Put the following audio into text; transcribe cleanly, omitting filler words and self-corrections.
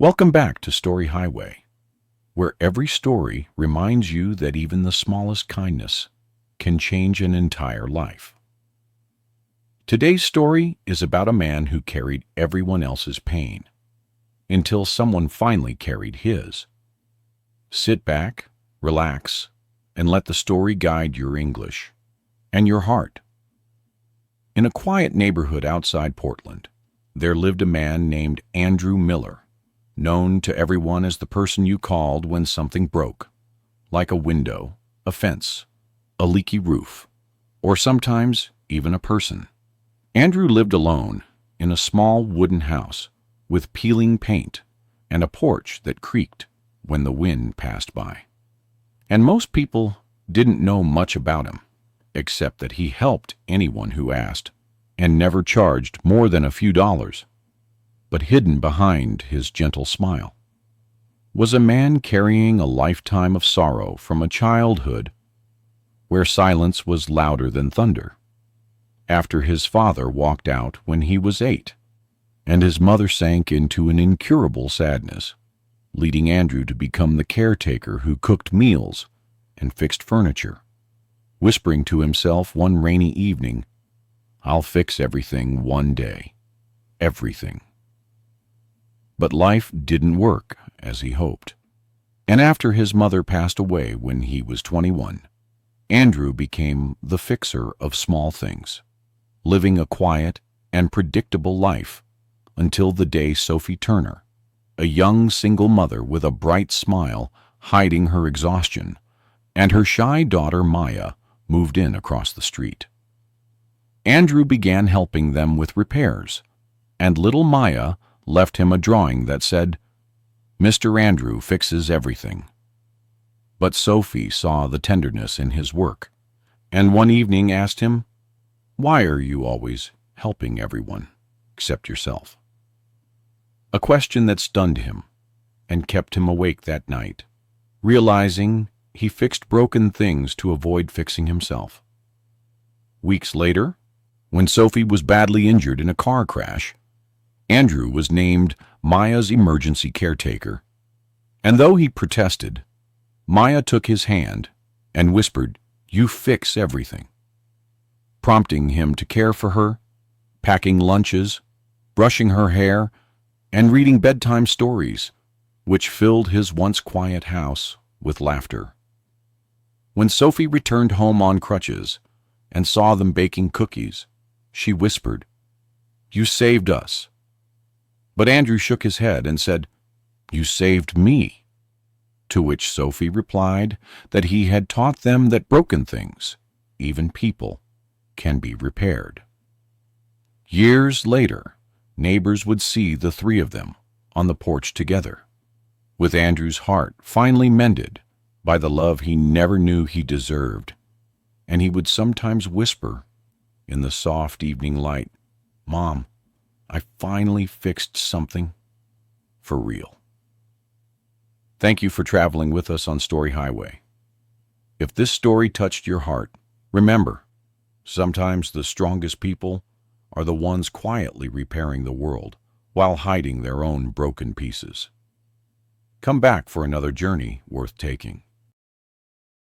Welcome back to Story Highway, where every story reminds you that even the smallest kindness can change an entire life. Today's story is about a man who carried everyone else's pain until someone finally carried his. Sit back, relax, and let the story guide your English and your heart. In a quiet neighborhood outside Portland, there lived a man named Andrew Miller, known to everyone as the person you called when something broke, like a window, a fence, a leaky roof, or sometimes even a person. Andrew lived alone in a small wooden house with peeling paint and a porch that creaked when the wind passed by. And most people didn't know much about him, except that he helped anyone who asked and never charged more than a few dollars. But hidden behind his gentle smile was a man carrying a lifetime of sorrow from a childhood where silence was louder than thunder. After his father walked out when he was 8, and his mother sank into an incurable sadness, leading Andrew to become the caretaker who cooked meals and fixed furniture, whispering to himself one rainy evening, "I'll fix everything one day, everything." But life didn't work as he hoped. And after his mother passed away when he was 21, Andrew became the fixer of small things, living a quiet and predictable life until the day Sophie Turner, a young single mother with a bright smile hiding her exhaustion, and her shy daughter Maya moved in across the street. Andrew began helping them with repairs, and little Maya left him a drawing that said, "Mr. Andrew fixes everything." But Sophie saw the tenderness in his work, and one evening asked him, "Why are you always helping everyone except yourself?" A question that stunned him and kept him awake that night, realizing he fixed broken things to avoid fixing himself. Weeks later, when Sophie was badly injured in a car crash, Andrew was named Maya's emergency caretaker, and though he protested, Maya took his hand and whispered, "You fix everything," prompting him to care for her, packing lunches, brushing her hair, and reading bedtime stories, which filled his once quiet house with laughter. When Sophie returned home on crutches and saw them baking cookies, she whispered, "You saved us." But Andrew shook his head and said, "You saved me," to which Sophie replied that he had taught them that broken things, even people, can be repaired. Years later, neighbors would see the three of them on the porch together, with Andrew's heart finally mended by the love he never knew he deserved, and he would sometimes whisper in the soft evening light, "Mom, I finally fixed something for real." Thank you for traveling with us on Story Highway. If this story touched your heart, remember, sometimes the strongest people are the ones quietly repairing the world while hiding their own broken pieces. Come back for another journey worth taking.